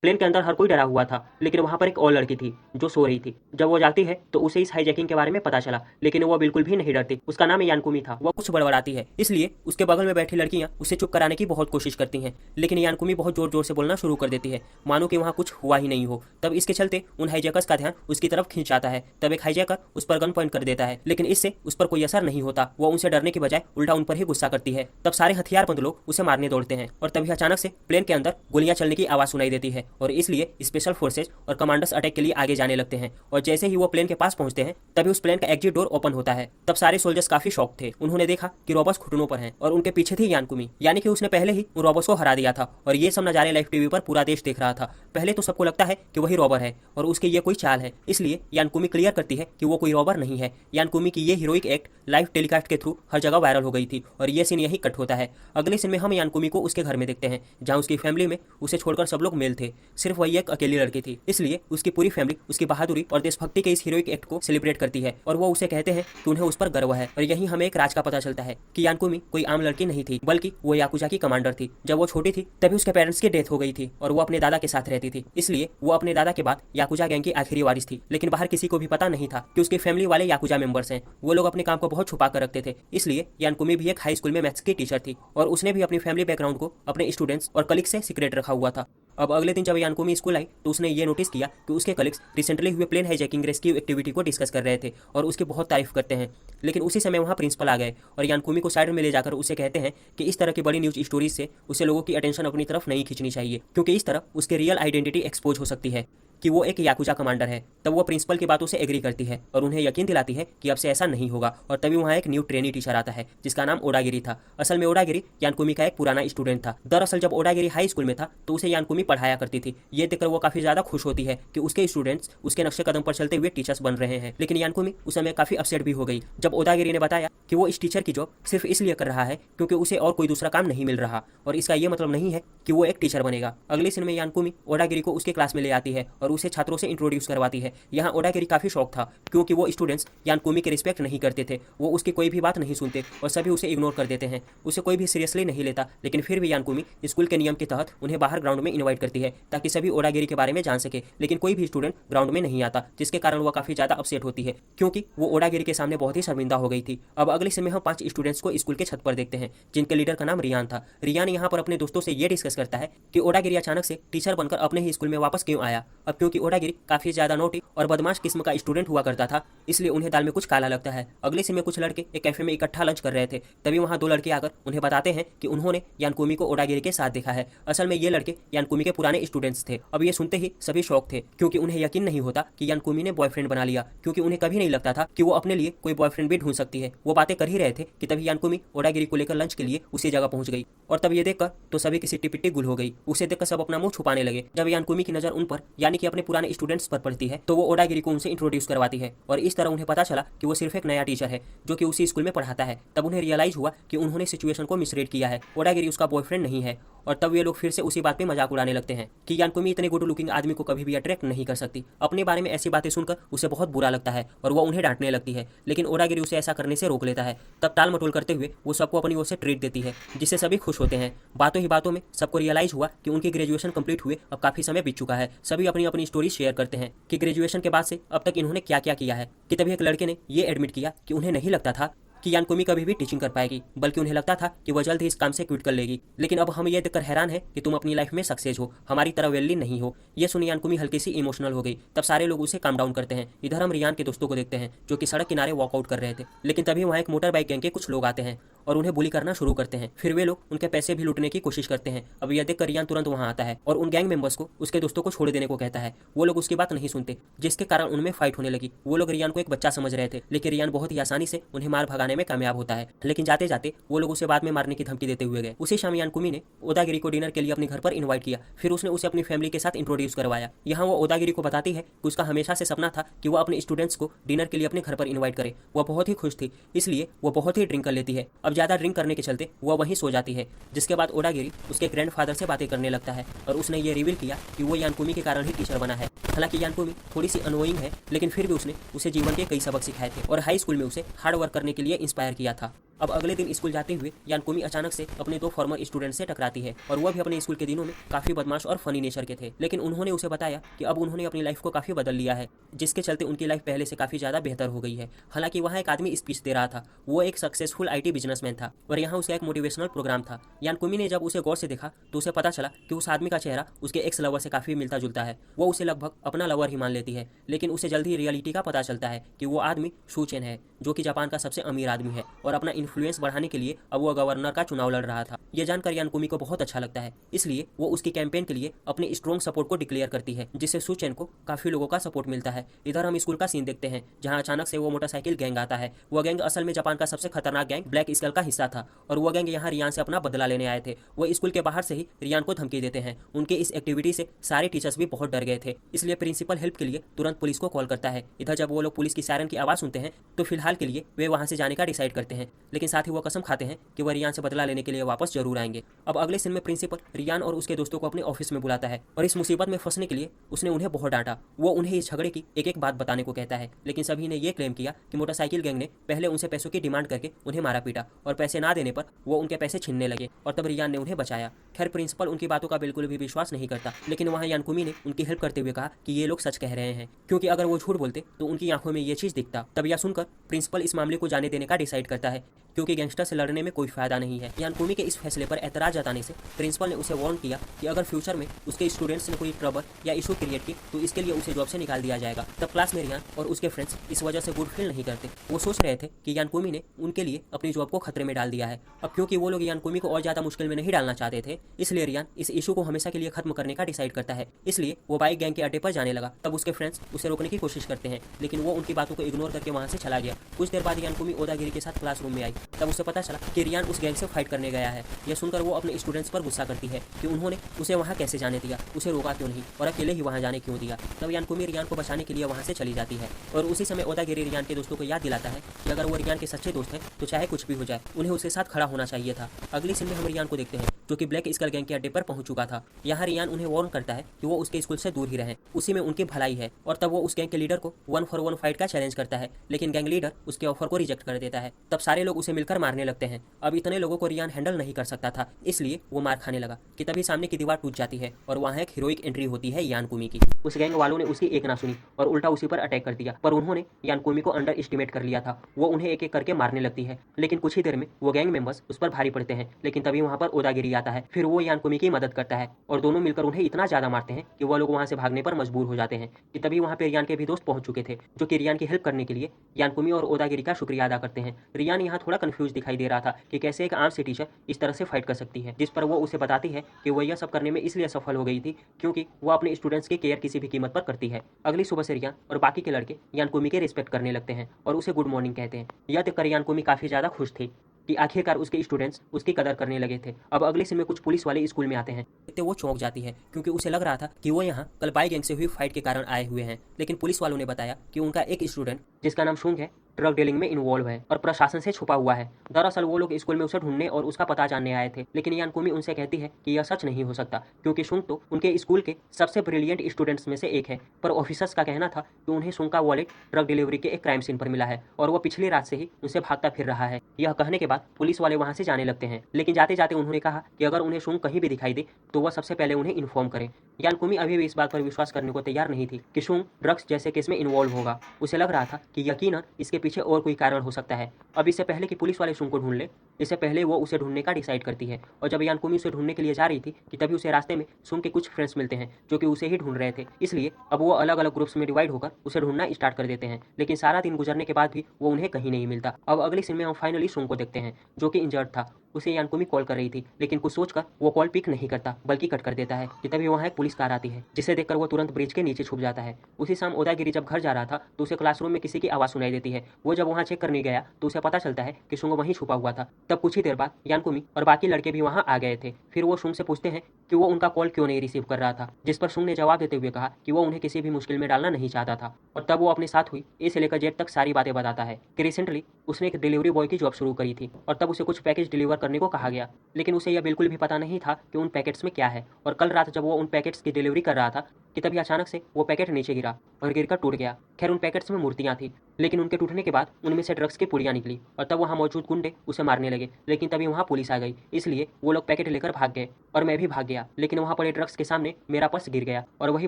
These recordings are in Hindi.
प्लेन के अंदर हर कोई डरा हुआ था, लेकिन वहाँ पर एक और लड़की थी जो सो रही थी। जब वो जागती है तो उसे इस हाईजैकिंग के बारे में पता चला, लेकिन वो बिल्कुल भी नहीं डरती। उसका नाम यानकुमी था। वो कुछ बड़बड़ाती है, इसलिए उसके बगल में बैठी लड़कियां उसे चुप कराने की बहुत कोशिश करती हैं, लेकिन यानकुमी बहुत जोर जोर से बोलना शुरू कर देती है, मानो कि वहाँ कुछ हुआ ही नहीं हो। तब इसके चलते उन हाईजैकर्स का ध्यान उसकी तरफ खींच आता है। तब एक हाईजैकर उस पर गन पॉइंट कर देता है, लेकिन इससे उस पर कोई असर नहीं होता। वो उनसे डरने की बजाय उल्टा उन पर ही गुस्सा करती है। तब सारे हथियारबंद लोग उसे मारने दौड़ते हैं और तभी अचानक से प्लेन के अंदर गोलियां चलने की आवाज सुनाई देती है और इसलिए स्पेशल फोर्सेज और कमांडर्स अटैक के लिए आगे जाने लगते हैं। और जैसे ही वो प्लेन के पास पहुंचते हैं तभी उस प्लेन का एग्जिट डोर ओपन होता है। तब सारे सोल्जर्स काफी शॉक थे। उन्होंने देखा कि रॉबर्ट्स घुटनों पर हैं और उनके पीछे थी यानकुमी, यानी कि उसने पहले ही उन रॉबर्ट्स को हरा दिया था। और ये सब नजारे लाइव टीवी पर पूरा देश देख रहा था। पहले तो सबको लगता है कि वही रॉबर है और उसकी ये कोई चाल है, इसलिए यानकुमी क्लियर करती है कि वो कोई रॉबर नहीं है। यानकुमी की ये हीरोइक एक्ट लाइव टेलीकास्ट के थ्रू हर जगह वायरल हो गई थी और ये सीन यही कट होता है। अगले सीन में हम यानकुमी को उसके घर में देखते हैं, जहाँ उसकी फैमिली में उसे छोड़कर सब लोग मेल थे। सिर्फ वही एक अकेली लड़की थी, इसलिए उसकी पूरी फैमिली उसकी बहादुरी और देशभक्ति के इस हीरोइक एक्ट को सेलिब्रेट करती है और वो उसे कहते हैं कि उन्हें उस पर गर्व है। और यही हमें एक राज का पता चलता है कि यानकुमी कोई आम लड़की नहीं थी, बल्कि वो याकुजा की कमांडर थी। जब वो छोटी थी तभी उसके पेरेंट्स की डेथ हो गई थी और वो अपने दादा के साथ रहती थी, इसलिए वो अपने दादा के बाद याकुजा गैंग की आखिरी वारिस थी। लेकिन बाहर किसी को भी पता नहीं था कि उसकी फैमिली वाले याकुजा मेंबर्स हैं। वो लोग अपने काम को बहुत छुपा कर रखते थे, इसलिए यानकुमी भी एक हाई स्कूल में मैथ्स की टीचर थी और उसने भी अपनी फैमिली बैकग्राउंड को अपने स्टूडेंट्स और कलीग से सीक्रेट रखा हुआ था। अब अगले दिन जब यानकुमी स्कूल आई तो उसने ये नोटिस किया कि उसके कलीग्स रिसेंटली हुए प्लेन हाईजैकिंग रेस्क्यू एक्टिविटी को डिस्कस कर रहे थे और उसकी बहुत तारीफ करते हैं। लेकिन उसी समय वहाँ प्रिंसिपल आ गए और यानकुमी को साइड में ले जाकर उसे कहते हैं कि इस तरह की बड़ी न्यूज स्टोरीज से उसे लोगों की अटेंशन अपनी तरफ नहीं खींचनी चाहिए, क्योंकि इस तरह उसके रियल आइडेंटिटी एक्सपोज हो सकती है कि वो एक याकुजा कमांडर है। तब वो प्रिंसिपल की बातों से एग्री करती है और उन्हें यकीन दिलाती है कि अब से ऐसा नहीं होगा। और तभी वहाँ एक न्यू ट्रेनी टीचर आता है जिसका नाम ओडागिरी था। असल में ओडागिरी यानकुमी का एक पुराना स्टूडेंट था। दरअसल जब ओडागिरी हाई स्कूल में था तो उसे यानकुमी पढ़ाया करती थी। ये देखकर वो काफी ज्यादा खुश होती है कि उसके स्टूडेंट्स उसके नक्शे कदम पर चलते हुए टीचर्स बन रहे हैं। लेकिन यानकुमी उस समय काफी अपसेट भी हो गई जब ओडागिरी ने बताया कि वो इस टीचर की जॉब सिर्फ इसलिए कर रहा है क्योंकि उसे और कोई दूसरा काम नहीं मिल रहा और इसका ये मतलब नहीं है कि वो एक टीचर बनेगा। अगले सीन में यानकुमी ओडागिरी को उसके क्लास में ले आती है और उसे छात्रों से इंट्रोड्यूस करवाती है। यहाँ ओडागिरी काफी शौक था क्योंकि वो स्टूडेंट्स यानकुमी के रिस्पेक्ट नहीं करते थे। वो उसकी कोई भी बात नहीं सुनते और सभी उसे इग्नोर कर देते हैं। उसे कोई भी सीरियसली नहीं लेता, लेकिन फिर भी यानकुमी स्कूल के नियम के तहत उन्हें बाहर ग्राउंड में इन्वाइट करती है ताकि सभी ओडागिरी के बारे में जान सके। लेकिन कोई भी स्टूडेंट ग्राउंड में नहीं आता, जिसके कारण वो काफी ज्यादा अपसेट होती है क्योंकि वो ओडागिरी के सामने बहुत ही शर्मिंदा हो गई थी। अब अगले समय हम 5 स्टूडेंट्स को स्कूल के छत पर देखते हैं जिनके लीडर का नाम रियान था। रियान यहाँ पर अपने दोस्तों से ये डिस्कस करता है कि ओडागिरी अचानक से टीचर बनकर अपने ही स्कूल में वापस क्यों आया। अब क्योंकि ओडागिरी काफी ज्यादा नोटी और बदमाश किस्म का स्टूडेंट हुआ करता था, इसलिए उन्हें दाल में कुछ काला लगता है। अगले सीन में कुछ लड़के एक कैफे में इकट्ठा लंच कर रहे थे। तभी वहाँ 2 लड़के आकर उन्हें बताते हैं कि उन्होंने यानकुमी को ओडागिरी के साथ देखा है। असल में ये लड़के यानकुमी के पुराने स्टूडेंट्स थे। अब ये सुनते ही सभी शौक थे क्योंकि उन्हें यकीन नहीं होता कि यानकुमी ने बॉयफ्रेंड बना लिया, क्योंकि उन्हें कभी नहीं लगता था कि वो अपने लिए कोई बॉयफ्रेंड भी ढूंढ सकती है। वो बातें कर ही रहे थे कि तभी यानकुमी ओडागिरी को लेकर लंच के लिए उसी जगह पहुंच गई और तब ये देखकर तो सभी की सिट्टी पिट्टी गुल हो गई। उसे देखकर सब अपना मुंह छुपाने लगे। जब यानकुमी की नजर उन पर यानी कि अपने पुराने स्टूडेंट्स पर पड़ती है तो वो ओडागिरी को उनसे इंट्रोड्यूस करवाती है और इस तरह उन्हें पता चला कि वो सिर्फ एक नया टीचर है जो कि उसी स्कूल में पढ़ाता है। तब उन्हें रियलाइज हुआ कि उन्होंने सिचुएशन को मिसरीड किया है, ओडागिरी उसका बॉयफ्रेंड नहीं है। और तब ये लोग फिर से उसी बात पे मजाक उड़ाने लगते हैं कि यानकुमी इतने गुड लुकिंग आदमी को कभी भी अट्रैक्ट नहीं कर सकती। अपने बारे में ऐसी बातें सुनकर उसे बहुत बुरा लगता है और वो उन्हें डांटने लगती है, लेकिन ओडागिरी उसे ऐसा करने से रोक लेता है। तब टाल मटोल करते हुए वो सबको अपनी ओर से ट्रीट देती है जिससे सभी खुश होते हैं। बातों ही बातों में सबको रियलाइज हुआ कि उनकी ग्रेजुएशन कंप्लीट हुए अब काफी समय बीत चुका है। सभी अपनी अपनी स्टोरी शेयर करते हैं कि ग्रेजुएशन के बाद से अब तक इन्होंने क्या क्या किया है। कि तभी एक लड़के ने ये एडमिट किया कि उन्हें नहीं लगता था कि यानकुमी कभी भी टीचिंग कर पाएगी, बल्कि उन्हें लगता था कि वह जल्द ही इस काम से क्विट कर लेगी। लेकिन अब हम ये देखकर हैरान है कि तुम अपनी लाइफ में सक्सेस हो, हमारी तरह वेल्ली नहीं हो। ये सुनी यानकुमी हल्की सी इमोशनल हो गई। तब सारे लोग उसे काम डाउन करते हैं। इधर हम रियान के दोस्तों को देखते हैं जो कि सड़क किनारे वॉकआउट कर रहे थे, लेकिन तभी वहाँ एक मोटर बाइक गैंग के कुछ लोग आते हैं और उन्हें बुली करना शुरू करते हैं। फिर वे लोग उनके पैसे भी लूटने की कोशिश करते हैं। अब यह देखकर रियान तुरंत वहाँ आता है और उन गैंग मेंबर्स को उसके दोस्तों को छोड़ देने को कहता है। वो लोग उसकी बात नहीं सुनते, जिसके कारण उनमें फाइट होने लगी। वो लोग रियान को एक बच्चा समझ रहे थे, लेकिन रियान बहुत ही आसानी से उन्हें मार भगाने में कामयाब होता है। लेकिन जाते जाते वो लोग उसे बाद में मारने की धमकी देते हुए गए। उसी शाम यानकुमी ने ओदागिरी को डिनर के लिए अपने घर पर इनवाइट किया। फिर उसने उसे अपनी फैमिली के साथ इंट्रोड्यूस करवाया। यहाँ वो ओदागिरी को बताती है कि उसका हमेशा से सपना था कि वो अपने स्टूडेंट्स को डिनर के लिए अपने घर पर इन्वाइट करे। वो बहुत ही खुश थी, इसलिए वो बहुत ही ड्रिंक कर लेती है। अब ज्यादा ड्रिंक करने के चलते वो वहीं सो जाती है, जिसके बाद ओडागिरी उसके ग्रैंडफादर से बातें करने लगता है और उसने ये रिवील किया कि वो यानकुमी के कारण ही टीचर बना है। हालांकि यानकुमी थोड़ी सी अनोइंग है, लेकिन फिर भी उसने उसे जीवन के कई सबक सिखाए थे और हाई स्कूल में उसे हार्ड वर्क करने के लिए इंस्पायर किया था। अब अगले दिन स्कूल जाते हुए यानकुमी अचानक से अपने 2 फॉर्मर स्टूडेंट से टकराती है और वह भी अपने स्कूल के दिनों में काफी बदमाश और फनी नेचर के थे, लेकिन उन्होंने उसे बताया कि अब उन्होंने अपनी लाइफ को काफी बदल लिया है, जिसके चलते उनकी लाइफ पहले से काफी ज्यादा बेहतर हो गई है। हालांकि वहाँ एक आदमी स्पीच दे रहा था, वो एक सक्सेसफुल IT बिजनेसमैन था और यहाँ उसका एक मोटिवेशनल प्रोग्राम था। यानकुमी ने जब उसे गौर से देखा तो उसे पता चला कि उस आदमी का चेहरा उसके एक्स लवर से काफी मिलता जुलता है। वो उसे लगभग अपना लवर ही मान लेती है, लेकिन उसे जल्द ही रियलिटी का पता चलता है कि वो आदमी शू चेन है, जो कि जापान का सबसे अमीर आदमी है और अपना इन्फ्लुएंस बढ़ाने के लिए अब वो गवर्नर का चुनाव लड़ रहा था। यह जानकर यानकुमी को बहुत अच्छा लगता है, इसलिए वो उसकी कैंपेन के लिए अपने स्ट्रॉन्ग सपोर्ट को डिक्लेयर करती है, जिससे शू चेन को काफी लोगों का सपोर्ट मिलता है। इधर हम स्कूल का सीन देखते हैं, जहाँ अचानक से वो मोटरसाइकिल गैंग आता है। वह गैंग असल में जापान का सबसे खतरनाक गैंग ब्लैक स्कल का हिस्सा था और वह गैंग यहाँ रियान से अपना बदला लेने आए थे। वो स्कूल के बाहर से ही रियान को धमकी देते हैं। उनके इस एक्टिविटी से सारे टीचर्स भी बहुत डर गए थे, इसलिए प्रिंसिपल हेल्प के लिए तुरंत पुलिस को कॉल करता है। इधर जब वो लोग पुलिस की सायरन की आवाज सुनते हैं तो फिलहाल के लिए वे वहां से जाने का डिसाइड करते हैं, लेकिन साथ ही वो कसम खाते हैं कि वह रियान से बदला लेने के लिए वापस जरूर आएंगे। अब अगले सीन में प्रिंसिपल रियान और उसके दोस्तों को अपने ऑफिस में बुलाता है और इस मुसीबत में फंसने के लिए उसने उन्हें बहुत डांटा। वो उन्हें इस झगड़े की एक एक बात बताने को कहता है, लेकिन सभी ने ये क्लेम किया कि मोटरसाइकिल गैंग ने पहले उनसे पैसों की डिमांड करके उन्हें मारा पीटा और पैसे ना देने पर वो उनके पैसे छीनने लगे और तब रियान ने उन्हें बचाया। खैर प्रिंसिपल उनकी बातों का बिल्कुल भी विश्वास नहीं करता, लेकिन वहाँ यानकुमी ने उनकी हेल्प करते हुए कहा कि ये लोग सच कह रहे हैं, क्योंकि अगर वो झूठ बोलते तो उनकी आंखों में ये चीज दिखता। तब यह सुनकर प्रिंसिपल इस मामले को जाने देने का डिसाइड करता है, क्योंकि गैंगस्टर से लड़ने में कोई फायदा नहीं है। यानकुमी के इस फैसले पर एतराज जताने से प्रिंसिपल ने उसे वार्न किया कि अगर फ्यूचर में उसके स्टूडेंट्स ने कोई ट्रबल या इशू क्रिएट की तो इसके लिए उसे जॉब से निकाल दिया जाएगा। तब क्लास में रियान और उसके फ्रेंड्स इस वजह से गुड फील नहीं करते। वो सोच रहे थे कि यानकुमी ने उनके लिए अपनी जॉब को खतरे में डाल दिया है। अब क्योंकि वो लोग यानकुमी को और ज्यादा मुश्किल में नहीं डालना चाहते थे, इसलिए रियान इस इशू को हमेशा के लिए खत्म करने का डिसाइड करता है। इसलिए वो बाइक गैंग के अड्डे पर जाने लगा। तब उसके फ्रेंड्स उसे रोकने की कोशिश करते हैं, लेकिन वो उनकी बातों को इग्नोर करके वहां से चला गया। कुछ देर बाद यानकुमी ओदागिरी के साथ क्लासरूम में आई। तब उसे पता चला कि रियान उस गैंग से फाइट करने गया है। यह सुनकर वो अपने स्टूडेंट्स पर गुस्सा करती है कि उन्होंने उसे वहां कैसे जाने दिया, उसे रोका क्यों नहीं और अकेले ही वहां जाने क्यों दिया। तब यानकुमी रियान को बचाने के लिए वहां से चली जाती है और उसी समय ओदागिरी रियान के दोस्तों को याद दिलाता है कि अगर वो रियान के सच्चे दोस्त हैं तो चाहे कुछ भी हो जाए उन्हें उसके साथ खड़ा होना चाहिए था। अगली सीन में हम रियान को देखते हैं, जो कि ब्लैक स्कल गैंग के अड्डे पर पहुंच चुका था। यहाँ रियान उन्हें वार्न करता है कि वो उसके स्कूल से दूर ही रहें, उसी में उनकी भलाई है। और तब वो उस गैंग के लीडर को 1 for 1 फाइट का चैलेंज करता है, लेकिन गैंग लीडर उसके ऑफर को रिजेक्ट कर देता है। तब सारे लोग उसे मिलकर मारने लगते हैं। अब इतने लोगों को रियान हैंडल नहीं कर सकता था, इसलिए वो मार खाने लगा कि तभी सामने की दीवार टूट जाती है और वहाँ एक हीरोइक एंट्री होती है यानकुमी की। उस गैंग वालों ने उसकी एक ना सुनी और उल्टा उसी पर अटैक कर दिया, पर उन्होंने यानकुमी को अंडर एस्टिमेट कर लिया था। वो उन्हें एक एक करके मारने लगती है, लेकिन कुछ ही देर में वो गैंग मेंबर्स उस पर भारी पड़ते हैं। लेकिन तभी वहाँ पर ओदागिरी आता है, फिर वो यानकुमी की मदद करता है और दोनों मिलकर उन्हें इतना ज्यादा मारते हैं कि वो लोग वहाँ से भागने पर मजबूर हो जाते हैं। कि तभी वहाँ पे रियान के भी दोस्त पहुंच चुके थे, जो कि रियान की हेल्प करने के लिए यानकुमी और ओदागिरी का शुक्रिया अदा करते हैं। रियान यहाँ थोड़ा कंफ्यूज दिखाई दे रहा था कि कैसे एक आम से टीचर इस तरह से फाइट कर सकती है, जिस पर वो उसे बताती है कि वो यह सब करने में इसलिए सफल हो गई थी क्योंकि वो अपने स्टूडेंट्स की केयर किसी भी कीमत पर करती है। अगली सुबह से रियान और बाकी के लड़के यानकुमी के रिस्पेक्ट करने लगते हैं और उसे गुड मॉर्निंग कहते हैं। यह देखकर यानकुमी काफी ज्यादा खुश थी कि आखिरकार उसके स्टूडेंट्स उसकी कदर करने लगे थे। अब अगले सीन में कुछ पुलिस वाले स्कूल में आते हैं, तो वो चौंक जाती है क्योंकि उसे लग रहा था कि वो यहाँ कल बाई गैंग से हुई फाइट के कारण आए हुए हैं। लेकिन पुलिस वालों ने बताया कि उनका एक स्टूडेंट जिसका नाम शुंग है ड्रग डीलिंग में इन्वॉल्व है और प्रशासन से छुपा हुआ है। दरअसल वो लोग स्कूल में उसे ढूंढने और उसका पता जानने आए थे, लेकिन यानकुमी उनसे कहती है कि यह सच नहीं हो सकता क्योंकि शुंग तो उनके स्कूल के सबसे ब्रिलियंट स्टूडेंट्स में से एक है। पर ऑफिसर्स का कहना था कि उन्हें शुंग का वॉलेट ड्रग डिलीवरी के एक क्राइम सीन पर मिला है और वो पिछली रात से ही उनसे भागता फिर रहा है। यह कहने के बाद पुलिस वाले वहां से जाने लगते हैं, लेकिन जाते जाते उन्होंने कहा कि अगर उन्हें शुंग कहीं भी दिखाई दे तो वह सबसे पहले उन्हें इन्फॉर्म करे। यानकुमी अभी भी इस बात पर विश्वास करने को तैयार नहीं थी कि शुंग ड्रग्स जैसे केस में इन्वॉल्व होगा। उसे लग रहा था कि यकीनन इसके पीछे और कोई कारण हो सकता है। अब इससे पहले कि पुलिस वाले शुंग को ढूंढ ले, इससे पहले वो उसे ढूंढने का डिसाइड करती है। और जब यानकुमी उसे ढूंढने के लिए जा रही थी कि तभी उसे रास्ते में शुंग के कुछ फ्रेंड्स मिलते हैं जो कि उसे ही ढूंढ रहे थे। इसलिए अब वो अलग अलग ग्रुप्स में डिवाइड होकर उसे ढूंढना स्टार्ट कर देते हैं, लेकिन सारा दिन गुजरने के बाद भी वो उन्हें कहीं नहीं मिलता। अब अगले सीन में हम फाइनली शुंग को देखते हैं, जो कि इंजर्ड था। उसे यानकुमी कॉल कर रही थी, लेकिन कुछ सोचकर वो कॉल पिक नहीं करता बल्कि कट कर देता है। कि तभी वहाँ एक पुलिस कार आती है, जिसे देखकर वो तुरंत ब्रिज के नीचे छुप जाता है। उसी शाम ओदागिरी जब घर जा रहा था तो उसे क्लासरूम में किसी की आवाज सुनाई देती है। वो जब वहाँ चेक करने गया तो उसे पता चलता है कि शुंग वहीं छुपा हुआ था। तब कुछ ही देर बाद यानकुमी और बाकी लड़के भी वहाँ आ गए थे। फिर वो शुंग से पूछते हैं कि वो उनका कॉल क्यों नहीं रिसीव कर रहा था, जिस पर शुंग ने जवाब देते हुए कहा कि वो उन्हें किसी भी मुश्किल में डालना नहीं चाहता था। और तब वो अपने साथ हुई ए से लेकर जेड तक सारी बातें बताता है कि रिसेंटली उसने एक डिलीवरी बॉय की जॉब शुरू करी थी और तब उसे कुछ पैकेज डिलीवर करने को कहा गया, लेकिन उसे यह बिल्कुल भी पता नहीं था कि उन पैकेट्स में क्या है। और कल रात जब वो उन पैकेट्स की डिलीवरी कर रहा था कि तभी अचानक से वो पैकेट नीचे गिरा और गिरकर टूट गया। खैर उन पैकेट्स में मूर्तियां थी, लेकिन उनके टूटने के बाद उनमें से ड्रग्स की पुड़ियां निकली और तब वहाँ मौजूद गुंडे उसे मारने लगे। लेकिन तभी वहाँ पुलिस आ गई, इसलिए वो लोग पैकेट लेकर भाग गए और मैं भी भाग गया। लेकिन वहाँ पड़े ड्रग्स के सामने मेरा पर्स गिर गया और वही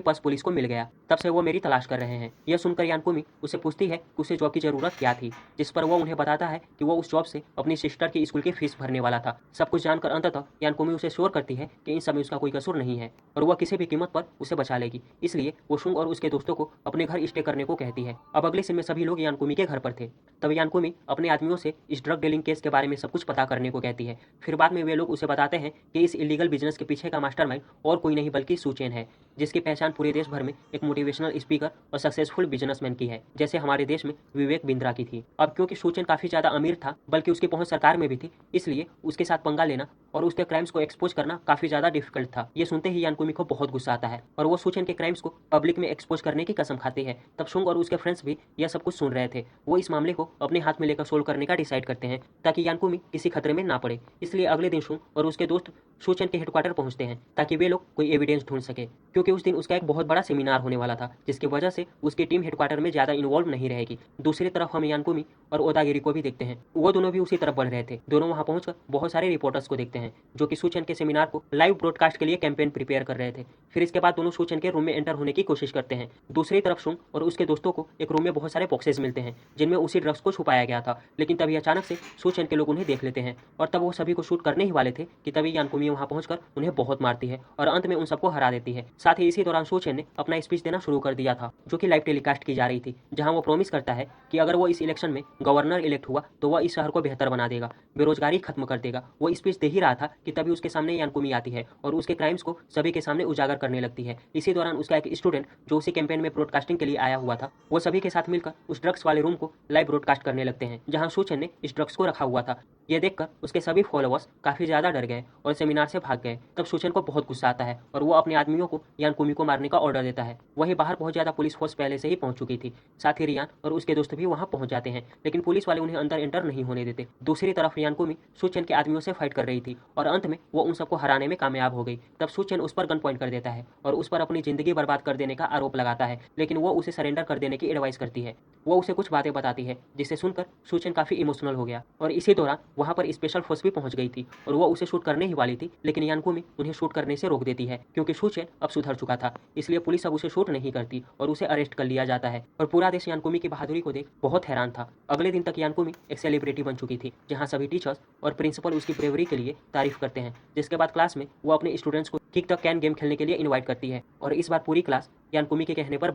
पर्स पुलिस को मिल गया। तब से वो मेरी तलाश कर रहे हैं। यह सुनकर यानकुमी उससे पूछती है कि उसे जॉब की जरूरत क्या थी, जिस पर वो उन्हें बताता है कि वो उस जॉब से अपनी सिस्टर की स्कूल की फीस भरने वाला था। सब कुछ जानकर अंततः यानकुमी उसे श्योर करती है कि इन सब में उसका कोई कसूर नहीं है और वह किसी भी कीमत पर उसे बचा लेगी। इसलिए वो शुंग और उसके दोस्तों को अपने घर स्टे करने को कहती है। अब अगले सीन में सभी लोग यानकुमी के घर पर थे। तब यानकुमी अपने आदमियों से इस ड्रग डीलिंग केस के बारे में सब कुछ पता करने को कहती है। फिर बाद में वे लोग उसे बताते हैं कि इस इलीगल बिजनेस के पीछे का मास्टरमाइंड और कोई नहीं बल्कि सुचेन है, जिसकी पहचान पूरे देश भर में एक मोटिवेशनल स्पीकर और सक्सेसफुल बिजनेसमैन की है, जैसे हमारे देश में विवेक बिंद्रा की थी। अब क्योंकि सुचेन काफी ज्यादा अमीर था, बल्कि उसकी पहुंच सरकार में भी थी, इसलिए उसके साथ पंगा लेना और उसके क्राइम्स को एक्सपोज करना काफी ज्यादा डिफिकल्ट था। ये सुनते ही यानकुमी को बहुत गुस्सा आता है और वो सुचेन के क्राइम्स को पब्लिक में एक्सपोज करने की कसम खाते हैं। तब शुंग और उसके फ्रेंड्स भी यह सब कुछ सुन रहे थे। वो इस मामले को अपने हाथ में लेकर सोल्व करने का डिसाइड करते हैं ताकि यानकुमी किसी खतरे में ना पड़े। इसलिए अगले दिन शुंग और उसके दोस्त सुचेन के हेडक्वार्टर पहुंचते हैं ताकि वे लोग कोई एविडेंस ढूंढ सके, क्योंकि उस दिन उसका एक बहुत बड़ा सेमिनार होने वाला था, जिसकी वजह से उसकी टीम हेडक्वार्टर में ज्यादा इन्वॉल्व नहीं रहेगी। दूसरी तरफ हम यानकुमी और ओदागिरी को भी देखते हैं। वो दोनों भी उसी तरफ बढ़ रहे थे। दोनों वहां पहुंचकर बहुत सारे रिपोर्टर्स को देखते हैं जो कि सुचेन के सेमिनार को लाइव ब्रॉडकास्ट के लिए कैंपेन प्रिपेयर कर रहे थे। फिर इसके बाद दोनों सुचेन के रूम में एंटर होने की कोशिश करते हैं। दूसरी तरफ शुंग और उसके दोस्तों को एक रूम में बहुत सारे बॉक्सेस मिलते हैं जिनमें उसी ड्रग्स को छुपाया गया था। लेकिन तभी अचानक से सुचेन के लोग उन्हें देख लेते हैं और तब वो सभी को शूट करने ही वाले थे कि तभी यानकुमी वहां पहुंचकर उन्हें बहुत मारती है और अंत में उन सबको हरा देती है। साथ ही इसी दौरान सुचेन ने अपना स्पीच देना शुरू कर दिया था, जो कि लाइव टेलीकास्ट की जा रही थी, जहां वो प्रॉमिस करता है कि अगर वो इस इलेक्शन में गवर्नर इलेक्ट हुआ तो वह इस शहर को बेहतर बना देगा, बेरोजगारी खत्म कर देगा। वो स्पीच दे ही रहा था कि तभी उसके सामने यानकुमी आती है और उसके क्राइम्स को सभी के सामने उजागर करने लगती है। इसी दौरान उसका एक स्टूडेंट जो उसी कैंपेन में ब्रॉडकास्टिंग के लिए आया हुआ था, वो सभी के साथ मिलकर उस ड्रग्स वाले रूम को लाइव ब्रॉडकास्ट करने लगते हैं जहां सुचेन ने इस ड्रग्स को रखा हुआ था। ये देखकर उसके सभी फॉलोअर्स काफी ज्यादा डर गए और सेमिनार से भाग गए। तब सुचेन को बहुत गुस्सा आता है और वो अपने आदमियों को यानकुमी को मारने का ऑर्डर देता है। वहीं बाहर बहुत ज्यादा पुलिस फोर्स पहले से ही पहुंच चुकी थी। साथ ही रियान और उसके दोस्त भी वहां पहुंच जाते हैं, लेकिन पुलिस वाले उन्हें अंदर एंटर नहीं होने देते। दूसरी तरफ यानकुमी सुचेन के आदमियों से फाइट कर रही थी और अंत में वो उन सबको हराने में कामयाब हो गई। तब सुचेन उस पर गन पॉइंट कर देता है और उस पर अपनी जिंदगी बर्बाद कर देने का आरोप लगाता है, लेकिन वो उसे सरेंडर कर देने की एडवाइस करती है। वो उसे कुछ बातें बताती है जिसे सुनकर सुचेन काफी इमोशनल हो गया और इसी दौरान वहां पर स्पेशल फोर्स भी पहुंच गई थी और वो उसे शूट करने ही वाली थी, लेकिन यानकुमी उन्हें शूट करने से रोक देती है क्योंकि सुचेन अब सुधर चुका था। इसलिए पुलिस अब उसे शूट नहीं करती और उसे अरेस्ट कर लिया जाता है और पूरा देश यानकुमी की बहादुरी को देख बहुत हैरान था। अगले दिन तक यानकुमी एक सेलिब्रिटी बन चुकी थी, जहाँ सभी टीचर्स और प्रिंसिपल उसकी ब्रेवरी के लिए तारीफ करते हैं। जिसके बाद क्लास में वो अपने स्टूडेंट्स को किक द कैन गेम खेलने के लिए इन्वाइट करती है और इस बार पूरी क्लास यानकुमी के कहने पर